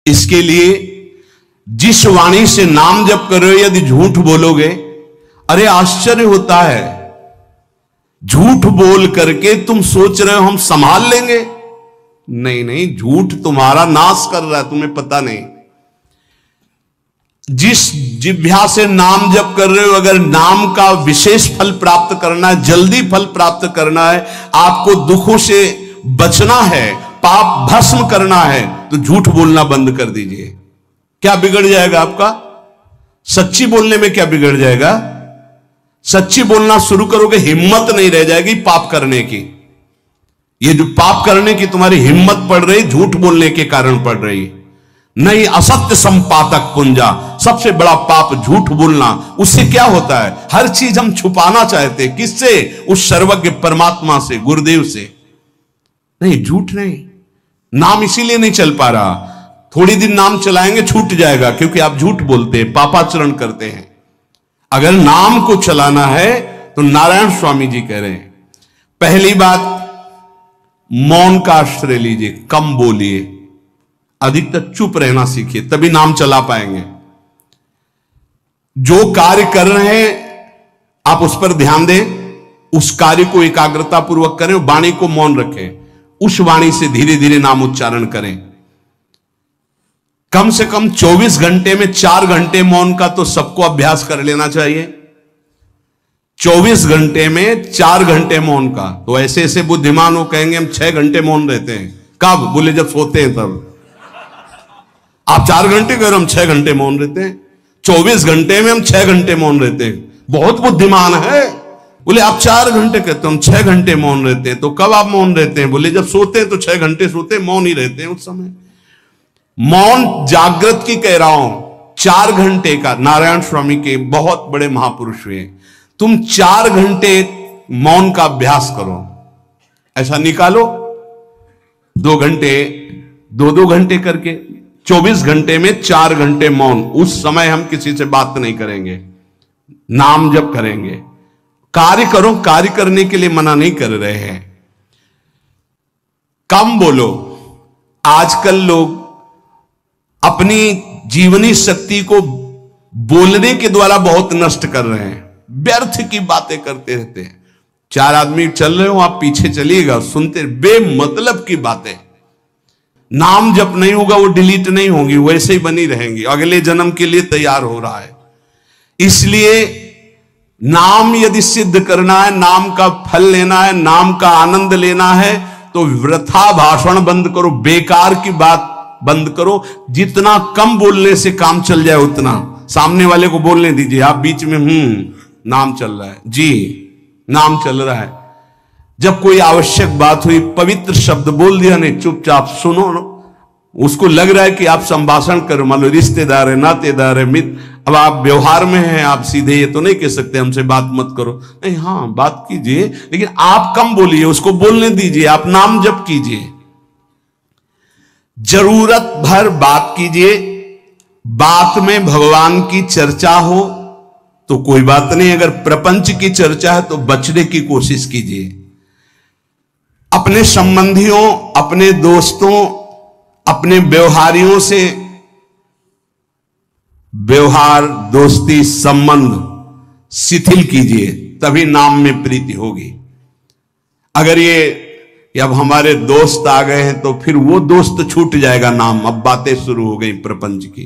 इसके लिए जिस वाणी से नाम जप कर रहे हो यदि झूठ बोलोगे, अरे आश्चर्य होता है, झूठ बोल करके तुम सोच रहे हो हम संभाल लेंगे। नहीं नहीं, झूठ तुम्हारा नाश कर रहा है, तुम्हें पता नहीं। जिस जिह्वा से नाम जप कर रहे हो, अगर नाम का विशेष फल प्राप्त करना है, जल्दी फल प्राप्त करना है, आपको दुखों से बचना है, पाप भस्म करना है, तो झूठ बोलना बंद कर दीजिए। क्या बिगड़ जाएगा आपका? सच्ची बोलने में क्या बिगड़ जाएगा? सच्ची बोलना शुरू करोगे, हिम्मत नहीं रह जाएगी पाप करने की। ये जो पाप करने की तुम्हारी हिम्मत पड़ रही, झूठ बोलने के कारण पड़ रही। नहीं, असत्य संपातक पुंजा, सबसे बड़ा पाप झूठ बोलना। उससे क्या होता है? हर चीज हम छुपाना चाहते, किससे? उस सर्वज्ञ परमात्मा से, गुरुदेव से। नहीं, झूठ नहीं। नाम इसीलिए नहीं चल पा रहा, थोड़ी दिन नाम चलाएंगे छूट जाएगा, क्योंकि आप झूठ बोलते हैं, पापाचरण करते हैं। अगर नाम को चलाना है तो नारायण स्वामी जी कह रहे हैं, पहली बात मौन का आश्रय लीजिए, कम बोलिए, अधिकतर चुप रहना सीखिए, तभी नाम चला पाएंगे। जो कार्य कर रहे हैं आप उस पर ध्यान दें, उस कार्य को एकाग्रता पूर्वक करें, वाणी को मौन रखें, उस वाणी से धीरे धीरे नाम उच्चारण करें। कम से कम 24 घंटे में 4 घंटे मौन का तो सबको अभ्यास कर लेना चाहिए। 24 घंटे में 4 घंटे मौन का। तो ऐसे ऐसे बुद्धिमान हो कहेंगे हम 6 घंटे मौन रहते हैं। कब? बोले जब सोते हैं तब। आप 4 घंटे कह रहे हम 6 घंटे मौन रहते हैं। 24 घंटे में हम 6 घंटे मौन रहते हैं, बहुत बुद्धिमान है। बोले आप 4 घंटे कहते हो, हम 6 घंटे मौन रहते हैं। तो कब आप मौन रहते हैं? बोले जब सोते हैं तो 6 घंटे सोते हैं, मौन ही रहते हैं उस समय। मौन जागृत की कह रहा हूं, 4 घंटे का। नारायण स्वामी के बहुत बड़े महापुरुष हुए, तुम 4 घंटे मौन का अभ्यास करो, ऐसा निकालो 2 घंटे, 2 घंटे करके 24 घंटे में 4 घंटे मौन। उस समय हम किसी से बात नहीं करेंगे, नाम जप करेंगे। कार्य करो, कार्य करने के लिए मना नहीं कर रहे हैं। कम बोलो। आजकल लोग अपनी जीवनी शक्ति को बोलने के द्वारा बहुत नष्ट कर रहे हैं, व्यर्थ की बातें करते रहते हैं। 4 आदमी चल रहे हो, आप पीछे चलिएगा, सुनते, बेमतलब की बातें। नाम जप नहीं होगा, वो डिलीट नहीं होंगी, वैसे ही बनी रहेंगी, अगले जन्म के लिए तैयार हो रहा है। इसलिए नाम यदि सिद्ध करना है, नाम का फल लेना है, नाम का आनंद लेना है, तो वृथा भाषण बंद करो, बेकार की बात बंद करो। जितना कम बोलने से काम चल जाए उतना। सामने वाले को बोलने दीजिए, आप बीच में नाम चल रहा है जी, नाम चल रहा है। जब कोई आवश्यक बात हुई, पवित्र शब्द बोल दिया, नहीं चुपचाप सुनो। उसको लग रहा है कि आप संभाषण करो, मान लो रिश्तेदार है, नातेदार है, मित्र, अब आप व्यवहार में हैं, आप सीधे ये तो नहीं कह सकते हमसे बात मत करो, नहीं, हाँ बात कीजिए, लेकिन आप कम बोलिए, उसको बोलने दीजिए, आप नाम जप कीजिए, जरूरत भर बात कीजिए। बात में भगवान की चर्चा हो तो कोई बात नहीं, अगर प्रपंच की चर्चा है तो बचने की कोशिश कीजिए। अपने संबंधियों, अपने दोस्तों, अपने व्यवहारियों से व्यवहार, दोस्ती, संबंध शिथिल कीजिए, तभी नाम में प्रीति होगी। अगर ये अब हमारे दोस्त आ गए हैं तो फिर वो दोस्त छूट जाएगा नाम, अब बातें शुरू हो गई प्रपंच की।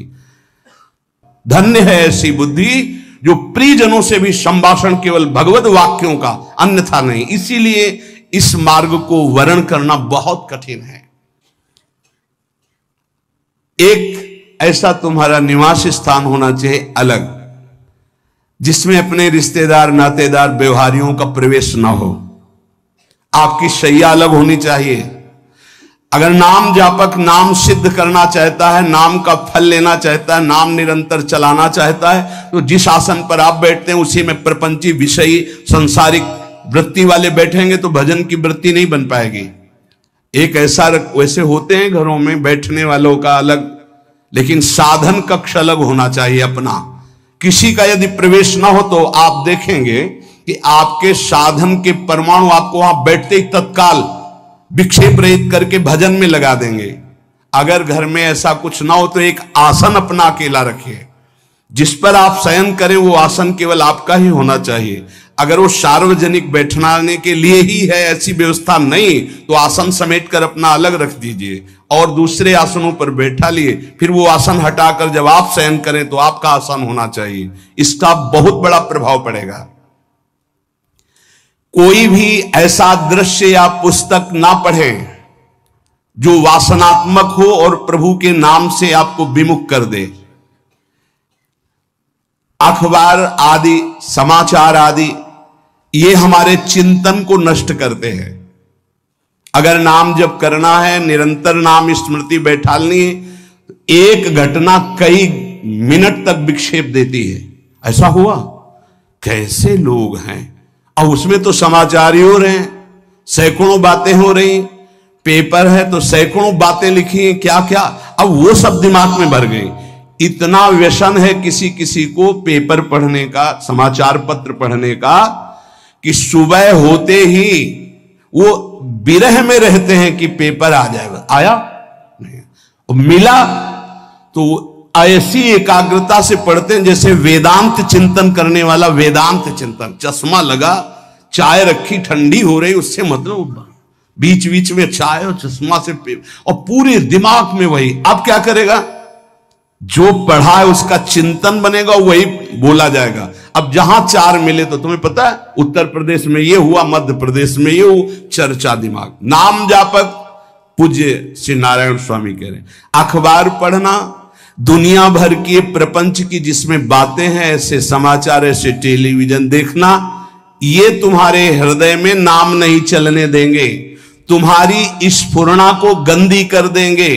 धन्य है ऐसी बुद्धि जो प्रियजनों से भी संभाषण केवल भगवत वाक्यों का, अन्यथा नहीं। इसीलिए इस मार्ग को वर्ण करना बहुत कठिन है। एक ऐसा तुम्हारा निवास स्थान होना चाहिए अलग, जिसमें अपने रिश्तेदार, नातेदार, व्यवहारियों का प्रवेश ना हो। आपकी शैया अलग होनी चाहिए। अगर नाम जापक नाम सिद्ध करना चाहता है, नाम का फल लेना चाहता है, नाम निरंतर चलाना चाहता है, तो जिस आसन पर आप बैठते हैं उसी में प्रपंची, विषयी, सांसारिक वृत्ति वाले बैठेंगे तो भजन की वृत्ति नहीं बन पाएगी। एक ऐसा, वैसे होते हैं घरों में बैठने वालों का अलग, लेकिन साधन कक्ष अलग होना चाहिए अपना। किसी का यदि प्रवेश ना हो तो आप देखेंगे कि आपके साधन के परमाणु आपको वहां बैठते ही तत्काल विक्षेप रहित करके भजन में लगा देंगे। अगर घर में ऐसा कुछ ना हो तो एक आसन अपना अकेला रखिए, जिस पर आप शयन करें वो आसन केवल आपका ही होना चाहिए। अगर वो सार्वजनिक बैठने के लिए ही है, ऐसी व्यवस्था नहीं, तो आसन समेट कर अपना अलग रख दीजिए और दूसरे आसनों पर बैठा लिए, फिर वो आसन हटाकर जब आप शयन करें तो आपका आसन होना चाहिए। इसका बहुत बड़ा प्रभाव पड़ेगा। कोई भी ऐसा दृश्य या पुस्तक ना पढ़ें जो वासनात्मक हो और प्रभु के नाम से आपको विमुख कर दे। अखबार आदि, समाचार आदि, ये हमारे चिंतन को नष्ट करते हैं। अगर नाम जप करना है, निरंतर नाम स्मृति बैठालनी है, एक घटना कई मिनट तक विक्षेप देती है। ऐसा हुआ, कैसे लोग हैं, और उसमें तो समाचार ही हो रहे हैं, सैकड़ों बातें हो रही, पेपर है तो सैकड़ों बातें लिखी हैं, क्या क्या, अब वो सब दिमाग में भर गई। इतना व्यसन है किसी किसी को पेपर पढ़ने का, समाचार पत्र पढ़ने का, कि सुबह होते ही वो विरह में रहते हैं कि पेपर आ जाएगा। आया नहीं, मिला तो ऐसी एकाग्रता से पढ़ते हैं जैसे वेदांत चिंतन करने वाला वेदांत चिंतन। चश्मा लगा, चाय रखी, ठंडी हो रही, उससे मतलब बीच बीच में चाय और चश्मा से और पूरे दिमाग में वही। अब क्या करेगा, जो पढ़ा है उसका चिंतन बनेगा, वही बोला जाएगा। अब जहां चार मिले तो तुम्हें पता है, उत्तर प्रदेश में ये हुआ, मध्य प्रदेश में ये हुआ, चर्चा दिमाग। नाम जापक पूज्य श्री नारायण स्वामी कह रहे हैं, अखबार पढ़ना, दुनिया भर के प्रपंच की जिसमें बातें हैं, ऐसे समाचार, ऐसे टेलीविजन देखना, ये तुम्हारे हृदय में नाम नहीं चलने देंगे, तुम्हारी स्फुरणा को गंदी कर देंगे,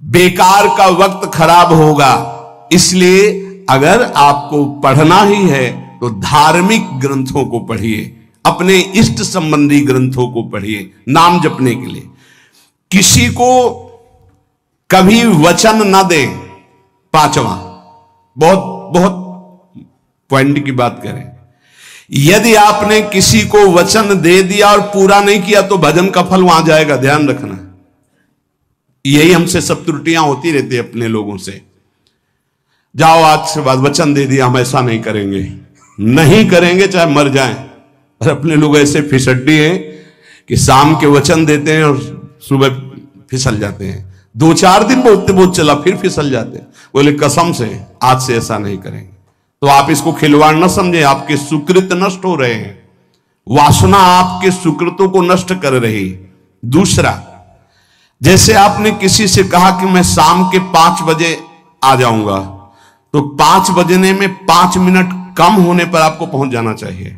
बेकार का वक्त खराब होगा। इसलिए अगर आपको पढ़ना ही है तो धार्मिक ग्रंथों को पढ़िए, अपने इष्ट संबंधी ग्रंथों को पढ़िए नाम जपने के लिए। किसी को कभी वचन न दे। पांचवा, बहुत बहुत पॉइंट की बात करें, यदि आपने किसी को वचन दे दिया और पूरा नहीं किया तो भजन का फल वहां जाएगा, ध्यान रखना। यही हमसे सब त्रुटियां होती रहती है अपने लोगों से। जाओ आज से बाद वचन दे दिया, हम ऐसा नहीं करेंगे, नहीं करेंगे चाहे मर जाएं। और अपने लोग ऐसे फिसड्डी हैं कि शाम के वचन देते हैं और सुबह फिसल जाते हैं। 2-4 दिन बोलते बहुत चला, फिर फिसल जाते हैं। बोले कसम से आज से ऐसा नहीं करेंगे। तो आप इसको खिलवाड़ न समझे, आपके सुकृत नष्ट हो रहे हैं, वासना आपके सुकृतों को नष्ट कर रही। दूसरा, जैसे आपने किसी से कहा कि मैं शाम के 5 बजे आ जाऊंगा, तो 5 बजने में 5 मिनट कम होने पर आपको पहुंच जाना चाहिए,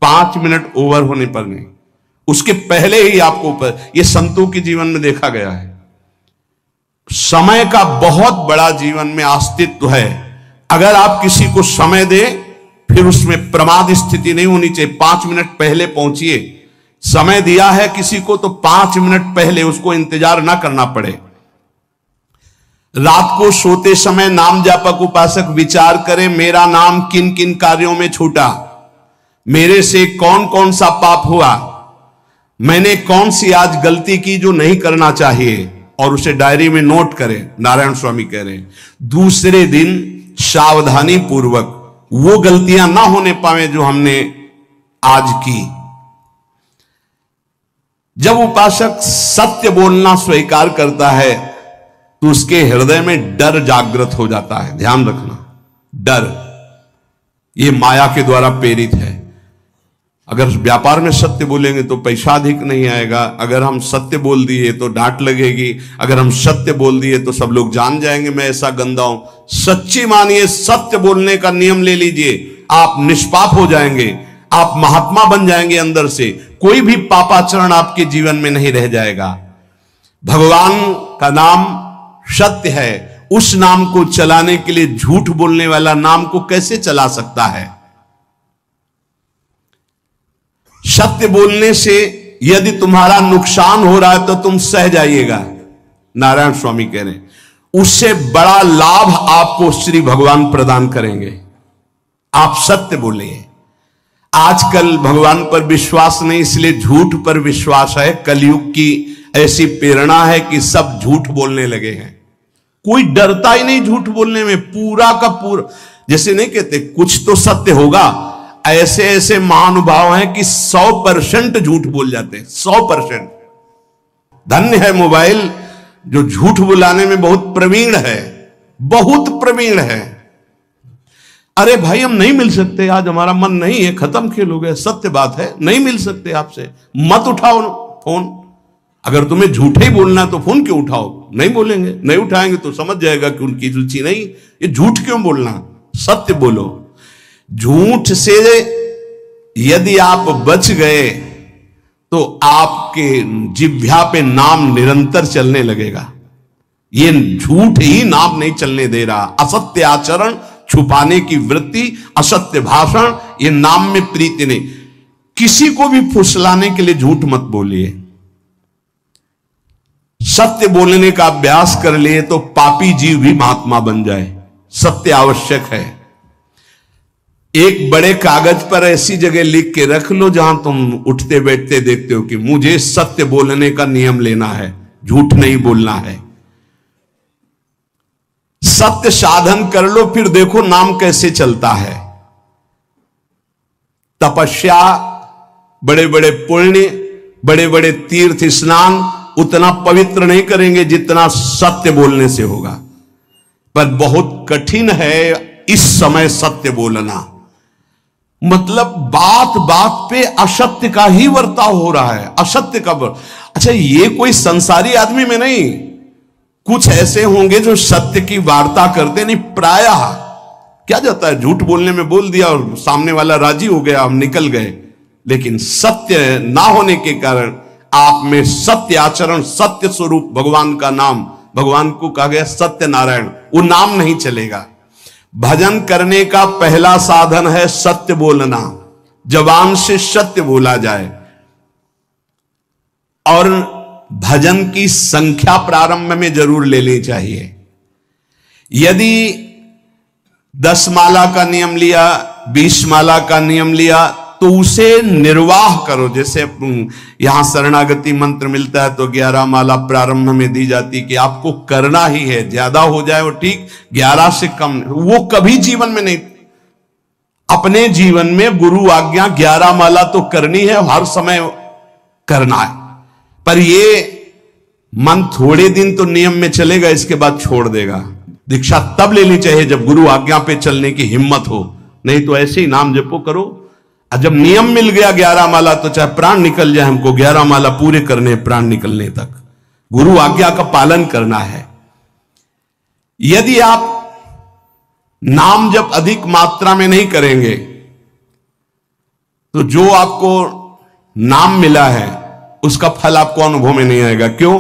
5 मिनट ओवर होने पर नहीं, उसके पहले ही आपको ऊपर। यह संतों के जीवन में देखा गया है। समय का बहुत बड़ा जीवन में अस्तित्व है। अगर आप किसी को समय दें, फिर उसमें प्रमाद स्थिति नहीं होनी चाहिए। 5 मिनट पहले पहुंचिए। समय दिया है किसी को तो 5 मिनट पहले उसको इंतजार ना करना पड़े। रात को सोते समय नाम जापक उपासक विचार करें, मेरा नाम किन किन कार्यों में छूटा, मेरे से कौन कौन सा पाप हुआ, मैंने कौन सी आज गलती की जो नहीं करना चाहिए, और उसे डायरी में नोट करें। नारायण स्वामी कह रहे हैं दूसरे दिन सावधानी पूर्वक वो गलतियां ना होने पाए जो हमने आज की। जब उपासक सत्य बोलना स्वीकार करता है तो उसके हृदय में डर जागृत हो जाता है। ध्यान रखना, डर ये माया के द्वारा प्रेरित है। अगर व्यापार में सत्य बोलेंगे तो पैसा अधिक नहीं आएगा, अगर हम सत्य बोल दिए तो डांट लगेगी, अगर हम सत्य बोल दिए तो सब लोग जान जाएंगे मैं ऐसा गंदा हूं। सच्ची मानिए, सत्य बोलने का नियम ले लीजिए, आप निष्पाप हो जाएंगे, आप महात्मा बन जाएंगे अंदर से। कोई भी पापाचरण आपके जीवन में नहीं रह जाएगा। भगवान का नाम सत्य है, उस नाम को चलाने के लिए झूठ बोलने वाला नाम को कैसे चला सकता है। सत्य बोलने से यदि तुम्हारा नुकसान हो रहा है तो तुम सह जाइएगा। नारायण स्वामी कह रहे हैं उससे बड़ा लाभ आपको श्री भगवान प्रदान करेंगे। आप सत्य बोलिए। आजकल भगवान पर विश्वास नहीं, इसलिए झूठ पर विश्वास है। कलयुग की ऐसी प्रेरणा है कि सब झूठ बोलने लगे हैं। कोई डरता ही नहीं झूठ बोलने में, पूरा का पूरा। जैसे नहीं कहते कुछ तो सत्य होगा, ऐसे ऐसे महानुभाव हैं कि 100% झूठ बोल जाते हैं, 100%। धन्य है मोबाइल जो झूठ बुलाने में बहुत प्रवीण है, बहुत प्रवीण है। अरे भाई हम नहीं मिल सकते, आज हमारा मन नहीं है, खत्म खेल हो गया, सत्य बात है, नहीं मिल सकते आपसे, मत उठाओ फोन। अगर तुम्हें झूठे ही बोलना है तो फोन क्यों उठाओ? नहीं बोलेंगे, नहीं उठाएंगे तो समझ जाएगा कि उनकी रुचि नहीं। ये झूठ क्यों बोलना, सत्य बोलो। झूठ से यदि आप बच गए तो आपके जिह्वा पे नाम निरंतर चलने लगेगा। ये झूठ ही नाम नहीं चलने दे रहा। असत्य आचरण, छुपाने की वृत्ति, असत्य भाषण, ये नाम में प्रीति नहीं। किसी को भी फुसलाने के लिए झूठ मत बोलिए। सत्य बोलने का अभ्यास कर लिए तो पापी जीव भी महात्मा बन जाए। सत्य आवश्यक है। एक बड़े कागज पर ऐसी जगह लिख के रख लो जहां तुम उठते बैठते देखते हो कि मुझे सत्य बोलने का नियम लेना है, झूठ नहीं बोलना है। सत्य साधन कर लो, फिर देखो नाम कैसे चलता है। तपस्या, बड़े बड़े पुण्य, बड़े बड़े तीर्थ स्नान उतना पवित्र नहीं करेंगे जितना सत्य बोलने से होगा। पर बहुत कठिन है इस समय सत्य बोलना। मतलब बात बात पे असत्य का ही वर्ताव हो रहा है, असत्य का अच्छा, ये कोई संसारी आदमी में नहीं, कुछ ऐसे होंगे जो सत्य की वार्ता करते नहीं। प्रायः क्या जाता है, झूठ बोलने में बोल दिया और सामने वाला राजी हो गया, हम निकल गए। लेकिन सत्य ना होने के कारण आप में सत्य आचरण, सत्य स्वरूप भगवान का नाम, भगवान को कहा गया सत्य नारायण, वो नाम नहीं चलेगा। भजन करने का पहला साधन है सत्य बोलना, जबान से सत्य बोला जाए। और भजन की संख्या प्रारंभ में जरूर लेनी चाहिए। यदि 10 माला का नियम लिया, 20 माला का नियम लिया, तो उसे निर्वाह करो। जैसे यहां शरणागति मंत्र मिलता है तो 11 माला प्रारंभ में दी जाती कि आपको करना ही है, ज्यादा हो जाए वो ठीक, 11 से कम वो कभी जीवन में नहीं। अपने जीवन में गुरु आज्ञा 11 माला तो करनी है, हर समय करना है। पर ये मन थोड़े दिन तो नियम में चलेगा, इसके बाद छोड़ देगा। दीक्षा तब लेनी चाहिए जब गुरु आज्ञा पे चलने की हिम्मत हो, नहीं तो ऐसे ही नाम जपो करो। जब नियम मिल गया 11 माला तो चाहे प्राण निकल जाए, हमको 11 माला पूरे करने, प्राण निकलने तक गुरु आज्ञा का पालन करना है। यदि आप नाम जब अधिक मात्रा में नहीं करेंगे तो जो आपको नाम मिला है उसका फल आपको अनुभव में नहीं आएगा। क्यों?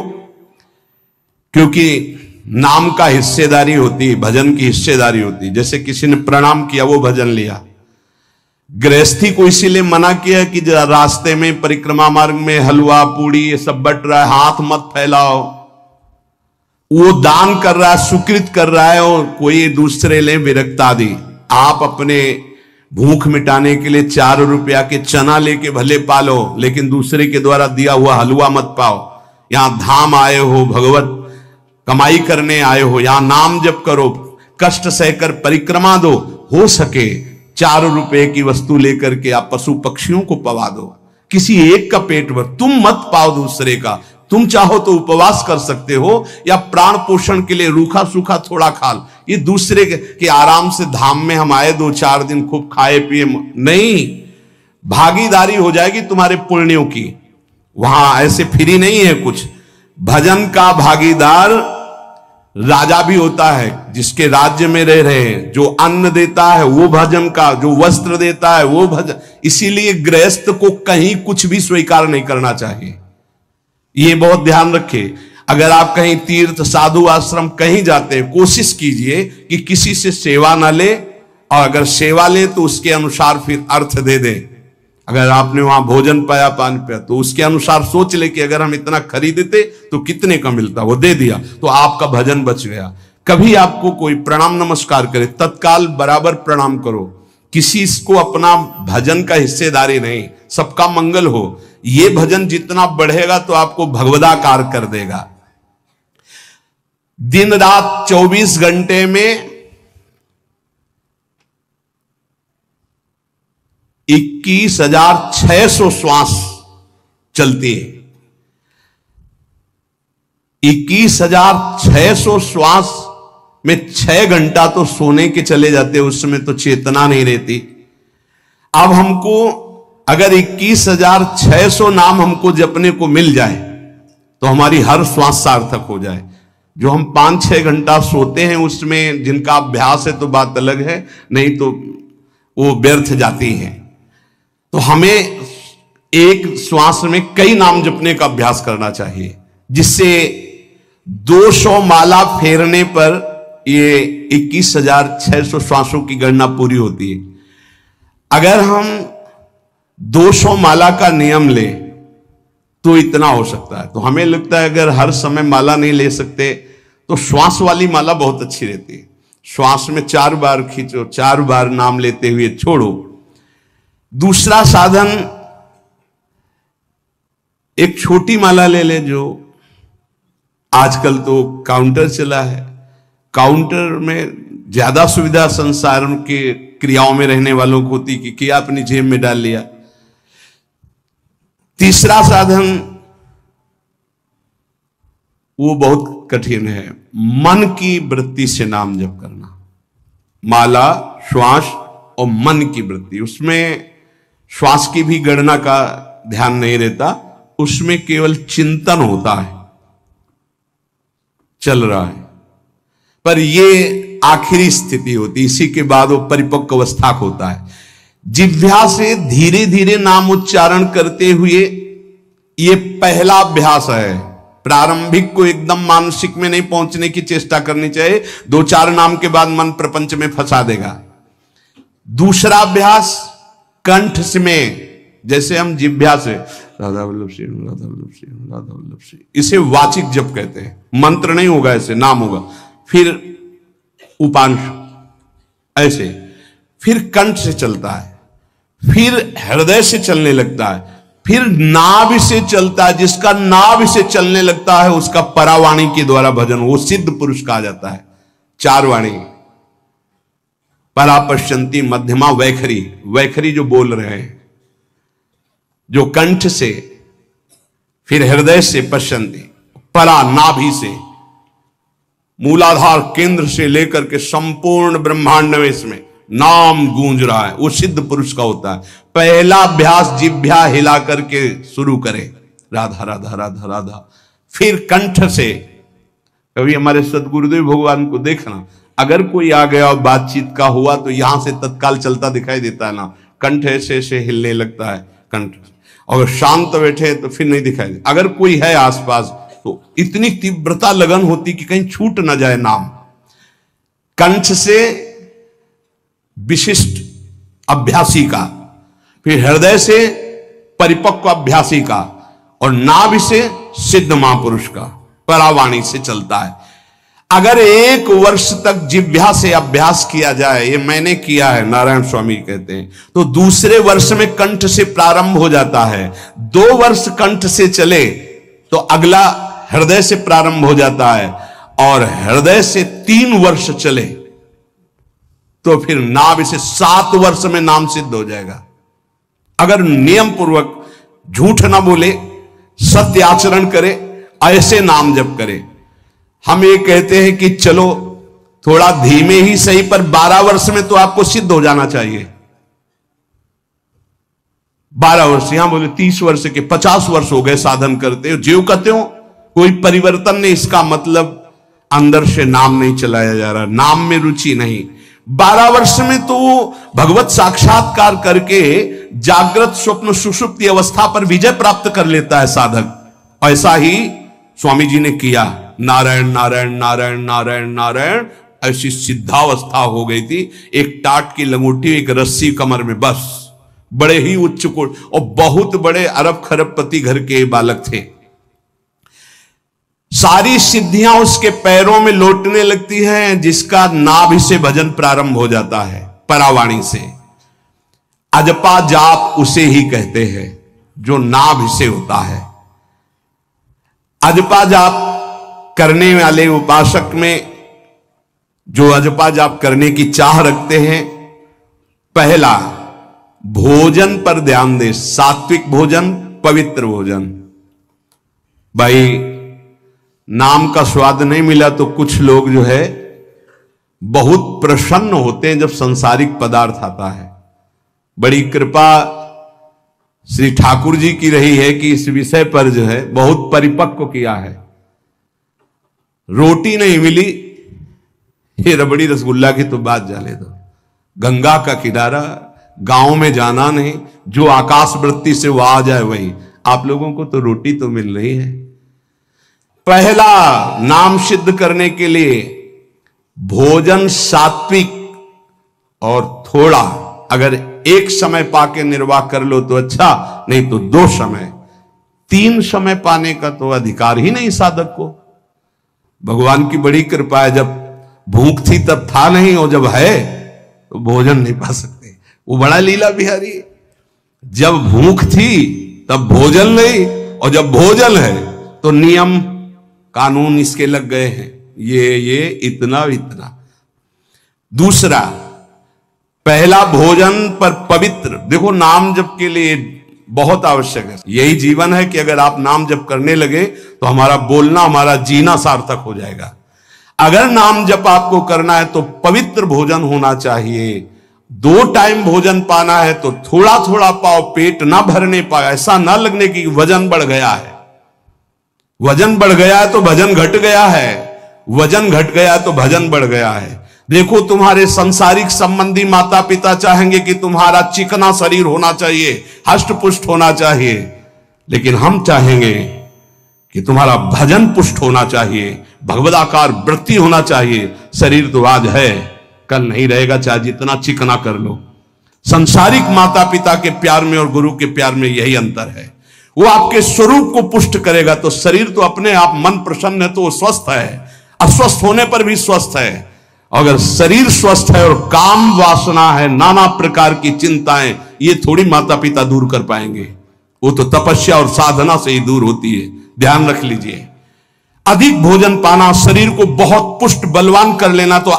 क्योंकि नाम का हिस्सेदारी होती, भजन की हिस्सेदारी होती। जैसे किसी ने प्रणाम किया, वो भजन लिया। गृहस्थी को इसीलिए मना किया कि रास्ते में परिक्रमा मार्ग में हलवा पूड़ी ये सब बट रहा है, हाथ मत फैलाओ। वो दान कर रहा है, सुकृत कर रहा है, और कोई दूसरे ले विरक्त आदि। आप अपने भूख मिटाने के लिए 4 रुपया के चना लेके भले पालो, लेकिन दूसरे के द्वारा दिया हुआ हलवा मत पाओ। यहां धाम आए हो, भगवत कमाई करने आए हो, यहां नाम जप करो, कष्ट सहकर परिक्रमा दो। हो सके 4 रुपए की वस्तु लेकर के आप पशु पक्षियों को पवा दो, किसी एक का पेट भर, तुम मत पाओ दूसरे का। तुम चाहो तो उपवास कर सकते हो, या प्राण पोषण के लिए रूखा सूखा थोड़ा खा लो। ये दूसरे के आराम से धाम में हम आए 2-4 दिन खूब खाए पिए नहीं, भागीदारी हो जाएगी तुम्हारे पुण्यों की। वहां ऐसे फ्री नहीं है कुछ। भजन का भागीदार राजा भी होता है, जिसके राज्य में रह रहे हैं। जो अन्न देता है वो भजन का, जो वस्त्र देता है वो भजन। इसीलिए गृहस्थ को कहीं कुछ भी स्वीकार नहीं करना चाहिए, ये बहुत ध्यान रखिए। अगर आप कहीं तीर्थ साधु आश्रम कहीं जाते हैं, कोशिश कीजिए कि किसी से सेवा ना ले, और अगर सेवा ले तो उसके अनुसार फिर अर्थ दे दे। अगर आपने वहां भोजन पाया, पान पाया, तो उसके अनुसार सोच ले कि अगर हम इतना खरीदते तो कितने का मिलता, वो दे दिया तो आपका भजन बच गया। कभी आपको कोई प्रणाम नमस्कार करे, तत्काल बराबर प्रणाम करो। किसी को अपना भजन का हिस्सेदारी नहीं, सबका मंगल हो। ये भजन जितना बढ़ेगा तो आपको भगवदाकार कर देगा। दिन रात 24 घंटे में 21,600 श्वास चलती है। 21,600 श्वास में 6 घंटा तो सोने के चले जाते, उस समय तो चेतना नहीं रहती। अब हमको अगर 21,600 नाम हमको जपने को मिल जाए तो हमारी हर श्वास सार्थक हो जाए। जो हम 5-6 घंटा सोते हैं उसमें जिनका अभ्यास है तो बात अलग है, नहीं तो वो व्यर्थ जाती है। तो हमें एक श्वास में कई नाम जपने का अभ्यास करना चाहिए, जिससे 200 माला फेरने पर ये 21,600 श्वासों की गणना पूरी होती है। अगर हम 200 माला का नियम ले तो इतना हो सकता है। तो हमें लगता है अगर हर समय माला नहीं ले सकते तो श्वास वाली माला बहुत अच्छी रहती है। श्वास में 4 बार खींचो, 4 बार नाम लेते हुए छोड़ो। दूसरा साधन, एक छोटी माला ले ले, जो आजकल तो काउंटर चला है। काउंटर में ज्यादा सुविधा संसार के क्रियाओं में रहने वालों को होती कि क्या अपनी जेब में डाल लिया। तीसरा साधन वो बहुत कठिन है, मन की वृत्ति से नाम जप करना। माला, श्वास और मन की वृत्ति, उसमें श्वास की भी गणना का ध्यान नहीं रहता, उसमें केवल चिंतन होता है, चल रहा है। पर ये आखिरी स्थिति होती, इसी के बाद वो परिपक्व अवस्था को होता है। जिह्वा से धीरे धीरे नाम उच्चारण करते हुए ये पहला अभ्यास है। प्रारंभिक को एकदम मानसिक में नहीं पहुंचने की चेष्टा करनी चाहिए, 2-4 नाम के बाद मन प्रपंच में फंसा देगा। दूसरा अभ्यास कंठ में, जैसे हम जिह्वा से राधा वल्लभ श्री राधा वल्लभ श्री राधा वल्लभ श्री, इसे वाचिक जप कहते हैं। मंत्र नहीं होगा, ऐसे नाम होगा। फिर उपांश ऐसे, फिर कंठ से चलता है, फिर हृदय से चलने लगता है, फिर नाभि से चलता है। जिसका नाभि से चलने लगता है उसका परावाणी के द्वारा भजन, वो सिद्ध पुरुष कहा जाता है। 4 वाणी, परा, पश्यंती, मध्यमा, वैखरी। वैखरी जो बोल रहे हैं, जो कंठ से, फिर हृदय से पश्यंती, परा नाभि से, मूलाधार केंद्र से लेकर के संपूर्ण ब्रह्मांड में इसमें नाम गूंज रहा है, वो सिद्ध पुरुष का होता है। पहला अभ्यास जिह्वा हिला करके शुरू करें, राधा राधा राधा राधा। फिर कंठ से, कभी हमारे सदगुरुदेव भगवान को देखना, अगर कोई आ गया और बातचीत का हुआ तो यहां से तत्काल चलता दिखाई देता है ना, कंठ ऐसे ऐसे हिलने लगता है कंठ। और शांत बैठे तो फिर नहीं दिखाई दे। अगर कोई है आसपास तो इतनी तीव्रता लगन होती कि कहीं छूट ना जाए नाम। कंठ से विशिष्ट अभ्यासी का, फिर हृदय से परिपक्व अभ्यासी का, और नाभि से सिद्ध महापुरुष का, परावाणी से चलता है। अगर 1 वर्ष तक जिह्वा से अभ्यास किया जाए, ये मैंने किया है, नारायण स्वामी कहते हैं, तो दूसरे वर्ष में कंठ से प्रारंभ हो जाता है। 2 वर्ष कंठ से चले तो अगला हृदय से प्रारंभ हो जाता है, और हृदय से 3 वर्ष चले तो फिर नाभि से 7 वर्ष में नाम सिद्ध हो जाएगा। अगर नियम पूर्वक झूठ ना बोले, सत्य आचरण करे, ऐसे नाम जप करे। हम ये कहते हैं कि चलो थोड़ा धीमे ही सही, पर 12 वर्ष में तो आपको सिद्ध हो जाना चाहिए। 12 वर्ष, यहां बोले 30 वर्ष के 50 वर्ष हो गए साधन करते हो, जीव कहते हो कोई परिवर्तन नहीं। इसका मतलब अंदर से नाम नहीं चलाया जा रहा, नाम में रुचि नहीं। 12 वर्ष में तो भगवत साक्षात्कार करके जागृत स्वप्न सुषुप्ति अवस्था पर विजय प्राप्त कर लेता है साधक। ऐसा ही स्वामी जी ने किया। नारायण नारायण नारायण नारायण नारायण, ऐसी सिद्धावस्था हो गई थी। एक टाट की लंगोटी, एक रस्सी कमर में, बस। बड़े ही उच्च कोट और बहुत बड़े अरब खरबपति घर के बालक थे। सारी सिद्धियां उसके पैरों में लौटने लगती हैं, जिसका नाभि से भजन प्रारंभ हो जाता है, परावाणी से। अजपा जाप उसे ही कहते हैं। जो नाभि से होता है। अजपा जाप करने वाले उपासक में जो अजपा जाप करने की चाह रखते हैं, पहला भोजन पर ध्यान दे, सात्विक भोजन, पवित्र भोजन। भाई नाम का स्वाद नहीं मिला तो कुछ लोग जो है बहुत प्रसन्न होते हैं जब सांसारिक पदार्थ आता है। बड़ी कृपा श्री ठाकुर जी की रही है कि इस विषय पर जो है बहुत परिपक्व किया है। रोटी नहीं मिली, ये रबड़ी रसगुल्ला की तो बात जाने दो। गंगा का किनारा, गांव में जाना नहीं, जो आकाश वृत्ति से वो आ जाए वही। आप लोगों को तो रोटी तो मिल रही है। पहला नाम सिद्ध करने के लिए भोजन सात्विक और थोड़ा, अगर एक समय पाके निर्वाह कर लो तो अच्छा, नहीं तो 2 समय, 3 समय पाने का तो अधिकार ही नहीं साधक को। भगवान की बड़ी कृपा है, जब भूख थी तब था नहीं, और जब है तो भोजन नहीं पा सकते। वो बड़ा लीला बिहारी है। जब भूख थी तब भोजन नहीं, और जब भोजन है तो नियम कानून इसके लग गए हैं, ये इतना इतना। दूसरा, पहला भोजन पर पवित्र। देखो नाम जप के लिए बहुत आवश्यक है। यही जीवन है कि अगर आप नाम जप करने लगे तो हमारा बोलना, हमारा जीना सार्थक हो जाएगा। अगर नाम जप आपको करना है तो पवित्र भोजन होना चाहिए। 2 टाइम भोजन पाना है तो थोड़ा थोड़ा पाओ, पेट ना भरने पाए, ऐसा ना लगने की वजन बढ़ गया है। वजन बढ़ गया है तो भजन घट गया है, वजन घट गया है तो भजन बढ़ गया है। देखो तुम्हारे संसारिक संबंधी माता पिता चाहेंगे कि तुम्हारा चिकना शरीर होना चाहिए, हष्ट पुष्ट होना चाहिए, लेकिन हम चाहेंगे कि तुम्हारा भजन पुष्ट होना चाहिए, भगवदाकार वृत्ति होना चाहिए। शरीर तो आज है, कल नहीं रहेगा, चाहे जितना चिकना कर लो। संसारिक माता पिता के प्यार में और गुरु के प्यार में यही अंतर है। वो आपके स्वरूप को पुष्ट करेगा तो शरीर तो अपने आप, मन प्रसन्न है तो वो स्वस्थ है, अस्वस्थ होने पर भी स्वस्थ है। अगर शरीर स्वस्थ है और काम वासना है, नाना प्रकार की चिंताएं, ये थोड़ी माता पिता दूर कर पाएंगे। वो तो तपस्या और साधना से ही दूर होती है, ध्यान रख लीजिए। अधिक भोजन पाना, शरीर को बहुत पुष्ट बलवान कर लेना, तो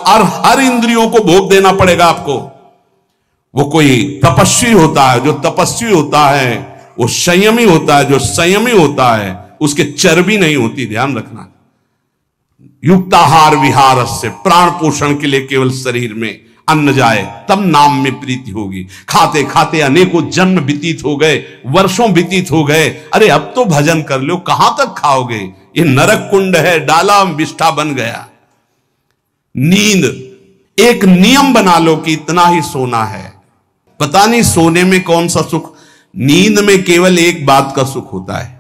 हर इंद्रियों को भोग देना पड़ेगा आपको। वो कोई तपस्वी होता है, जो तपस्वी होता है वो संयमी होता है, जो संयमी होता है उसके चर्बी नहीं होती, ध्यान रखना। युक्ताहार विहार से, प्राण पोषण के लिए केवल शरीर में अन्न जाए तब नाम में प्रीति होगी। खाते खाते अनेकों जन्म व्यतीत हो गए, वर्षों व्यतीत हो गए, अरे अब तो भजन कर लो, कहां तक खाओगे? ये नरक कुंड है, डाला विष्ठा बन गया। नींद, एक नियम बना लो कि इतना ही सोना है। पता नहीं सोने में कौन सा सुख, नींद में केवल एक बात का सुख होता है,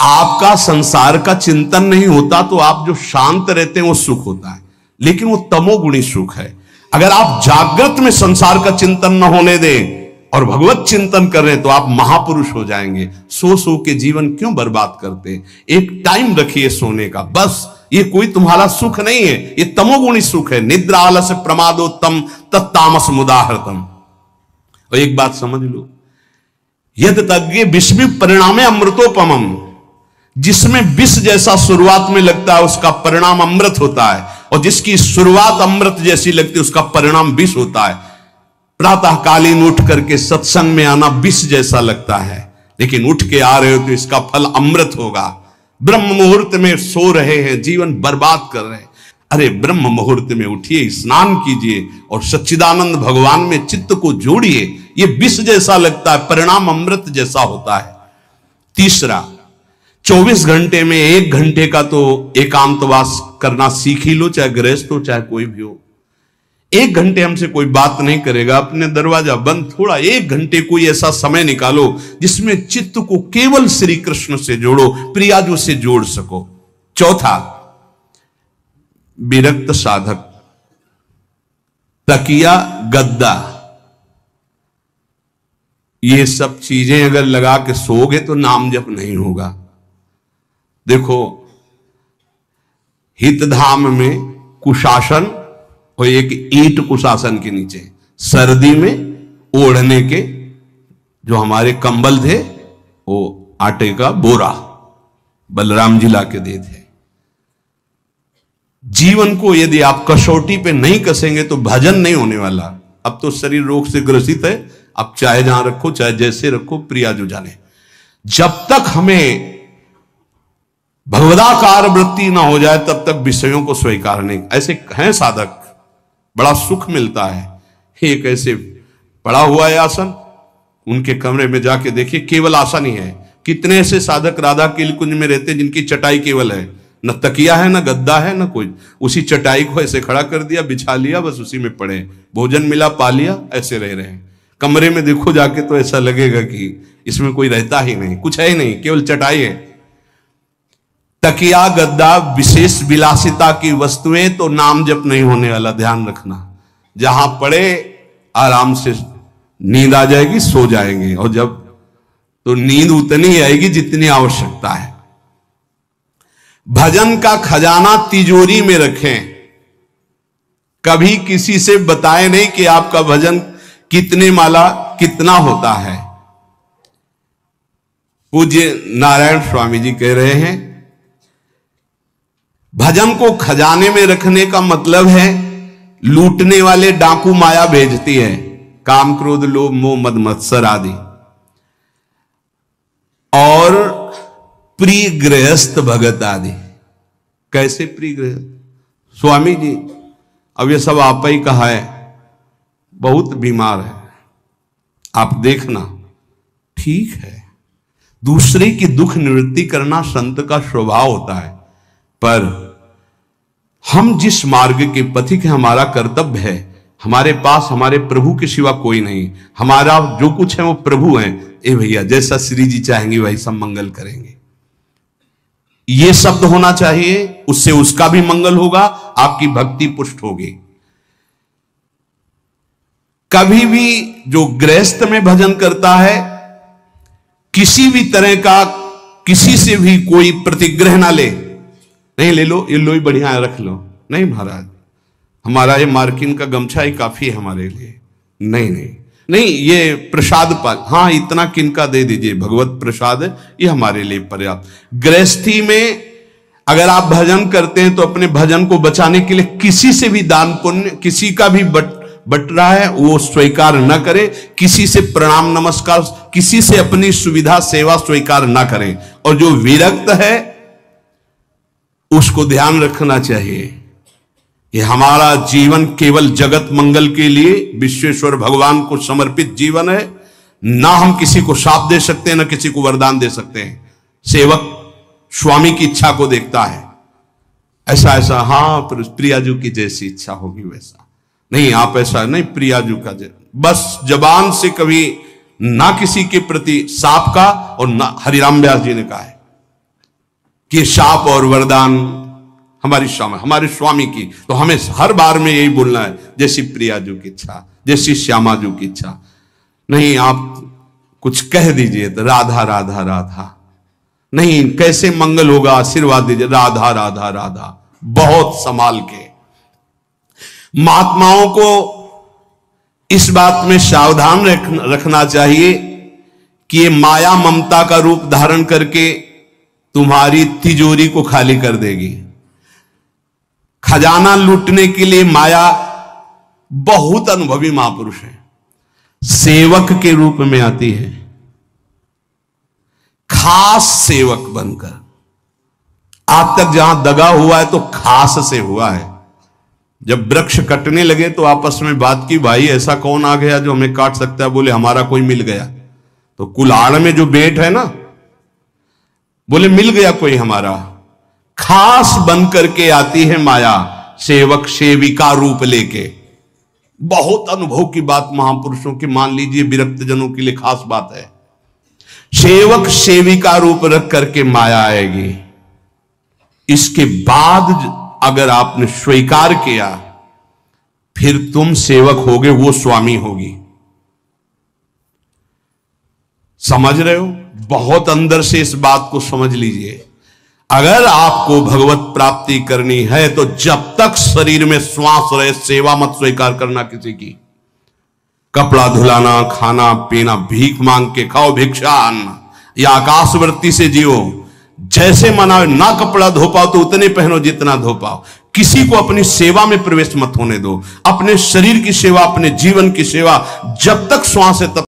आपका संसार का चिंतन नहीं होता, तो आप जो शांत रहते हैं वो सुख होता है, लेकिन वो तमोगुणी सुख है। अगर आप जागृत में संसार का चिंतन न होने दें और भगवत चिंतन कर रहे हैं तो आप महापुरुष हो जाएंगे। सो सो के जीवन क्यों बर्बाद करते हैं? एक टाइम रखिए सोने का, बस। ये कोई तुम्हारा सुख नहीं है, ये तमोगुणी सुख है। निद्रा आलस्य प्रमादोत्तम तत्तामस मुदाहृतम। और एक बात समझ लो, यद तज्ञ विस्मि परिणामे अमृतोपमम। जिसमें विष जैसा शुरुआत में लगता है उसका परिणाम अमृत होता है, और जिसकी शुरुआत अमृत जैसी लगती है उसका परिणाम विष होता है। प्रातःकालीन उठ करके सत्संग में आना विष जैसा लगता है, लेकिन उठ के आ रहे हो तो इसका फल अमृत होगा। ब्रह्म मुहूर्त में सो रहे हैं, जीवन बर्बाद कर रहे हैं, अरे ब्रह्म मुहूर्त में उठिए, स्नान कीजिए और सच्चिदानंद भगवान में चित्त को जोड़िए। ये विष जैसा लगता है, परिणाम अमृत जैसा होता है। तीसरा, 24 घंटे में 1 घंटे का तो एकांतवास करना सीख ही लो, चाहे गृहस्थ हो चाहे कोई भी हो। 1 घंटे हमसे कोई बात नहीं करेगा, अपने दरवाजा बंद, थोड़ा 1 घंटे कोई ऐसा समय निकालो जिसमें चित्त को केवल श्री कृष्ण से जोड़ो, प्रियाजू से जोड़ सको। चौथा, विरक्त साधक, तकिया गद्दा, ये सब चीजें अगर लगा के सोओगे तो नाम जप नहीं होगा। देखो, हितधाम में कुशासन और एक ईंट कुशासन के नीचे, सर्दी में ओढ़ने के जो हमारे कंबल थे वो आटे का बोरा बलराम जी ला के दे थे। जीवन को यदि आप कसौटी पे नहीं कसेंगे तो भजन नहीं होने वाला। अब तो शरीर रोग से ग्रसित है, आप चाहे जहां रखो चाहे जैसे रखो, प्रिया जो जाने। जब तक हमें भगवदाकार वृत्ति ना हो जाए तब तक विषयों को स्वीकार नहीं। ऐसे हैं साधक, बड़ा सुख मिलता है। एक ऐसे पड़ा हुआ है आसन, उनके कमरे में जाके देखिए, केवल आसन ही है। कितने ऐसे साधक राधा कीलकुंज में रहते जिनकी चटाई केवल है, न तकिया है न गद्दा है न कुछ, उसी चटाई को ऐसे खड़ा कर दिया, बिछा लिया, बस उसी में पड़े, भोजन मिला पा लिया, ऐसे रह रहे हैं। कमरे में देखो जाके तो ऐसा लगेगा कि इसमें कोई रहता ही नहीं, कुछ है ही नहीं, केवल चटाई है। तकिया गद्दा विशेष विलासिता की वस्तुएं तो नाम जप नहीं होने वाला, ध्यान रखना। जहां पड़े आराम से नींद आ जाएगी, सो जाएंगे, और जब तो नींद उतनी आएगी जितनी आवश्यकता है। भजन का खजाना तिजोरी में रखें, कभी किसी से बताएं नहीं कि आपका भजन कितने माला कितना होता है। पूज्य नारायण स्वामी जी कह रहे हैं, भजन को खजाने में रखने का मतलब है लूटने वाले डाकू माया भेजती है, काम क्रोध लोभ मोह मद मत्सर आदि, और प्रिय गृहस्थ भगत आदि। कैसे प्रिय गृहस्थ? स्वामी जी अब ये सब आप ही कहा है, बहुत बीमार है, आप देखना। ठीक है, दूसरे की दुख निवृत्ति करना संत का स्वभाव होता है, पर हम जिस मार्ग के पथिक है, हमारा कर्तव्य है, हमारे पास हमारे प्रभु के सिवा कोई नहीं, हमारा जो कुछ है वो प्रभु है। ए भैया, जैसा श्री जी चाहेंगे वैसा मंगल करेंगे, ये शब्द होना चाहिए, उससे उसका भी मंगल होगा, आपकी भक्ति पुष्ट होगी। कभी भी जो गृहस्थ में भजन करता है, किसी भी तरह का किसी से भी कोई प्रतिग्रह ना ले, नहीं ले लो, ये लो ही बढ़िया है, रख लो, नहीं महाराज हमारा ये मार्किन का गमछा ही काफी है हमारे लिए, नहीं नहीं नहीं, ये प्रसाद पाल, हाँ इतना किनका दे दीजिए, भगवत प्रसाद है, ये हमारे लिए पर्याप्त। गृहस्थी में अगर आप भजन करते हैं तो अपने भजन को बचाने के लिए किसी से भी दान पुण्य, किसी का भी बट रहा है वो स्वीकार न करें, किसी से प्रणाम नमस्कार, किसी से अपनी सुविधा सेवा स्वीकार न करें। और जो विरक्त है उसको ध्यान रखना चाहिए, ये हमारा जीवन केवल जगत मंगल के लिए विश्वेश्वर भगवान को समर्पित जीवन है। ना हम किसी को शाप दे सकते हैं, ना किसी को वरदान दे सकते हैं। सेवक स्वामी की इच्छा को देखता है, ऐसा ऐसा, हाँ प्रियाजू की जैसी इच्छा होगी वैसा नहीं, आप ऐसा नहीं, प्रियाजू का बस जबान से कभी ना किसी के प्रति शाप का, और ना हरिराम व्यास जी ने कहा है कि शाप और वरदान हमारे स्वामी की, तो हमें हर बार में यही बोलना है, जैसी प्रियाजू की इच्छा, जैसी श्यामाजू की इच्छा। नहीं आप कुछ कह दीजिए तो राधा राधा राधा, नहीं कैसे मंगल होगा, आशीर्वाद दीजिए राधा राधा राधा, बहुत संभाल के। महात्माओं को इस बात में सावधान रखना चाहिए कि ये माया ममता का रूप धारण करके तुम्हारी तिजोरी को खाली कर देगी। खजाना लूटने के लिए माया बहुत अनुभवी महापुरुष है, सेवक के रूप में आती है, खास सेवक बनकर। आज तक जहां दगा हुआ है तो खास से हुआ है। जब वृक्ष कटने लगे तो आपस में बात की, भाई ऐसा कौन आ गया जो हमें काट सकता है? बोले हमारा कोई मिल गया। तो कुल्हाड़ में जो बेट है ना, बोले मिल गया कोई हमारा। खास बन करके आती है माया, सेवक सेविका रूप लेके। बहुत अनुभव की बात महापुरुषों की, मान लीजिए विरक्त जनों के लिए खास बात है। सेवक सेविका रूप रख करके माया आएगी। इसके बाद अगर आपने स्वीकार किया, फिर तुम सेवक होगे, वो स्वामी होगी। समझ रहे हो? बहुत अंदर से इस बात को समझ लीजिए। अगर आपको भगवत प्राप्ति करनी है तो जब तक शरीर में श्वास रहे, सेवा मत स्वीकार करना किसी की। कपड़ा धुलाना, खाना पीना, भीख मांग के खाओ, भिक्षा अन्न, या आकाशवृत्ति से जियो, जैसे मनाओ, ना कपड़ा धो पाओ तो उतने पहनो जितना धो पाओ। किसी को अपनी सेवा में प्रवेश मत होने दो। अपने शरीर की सेवा, अपने जीवन की सेवा, जब तक श्वास है तब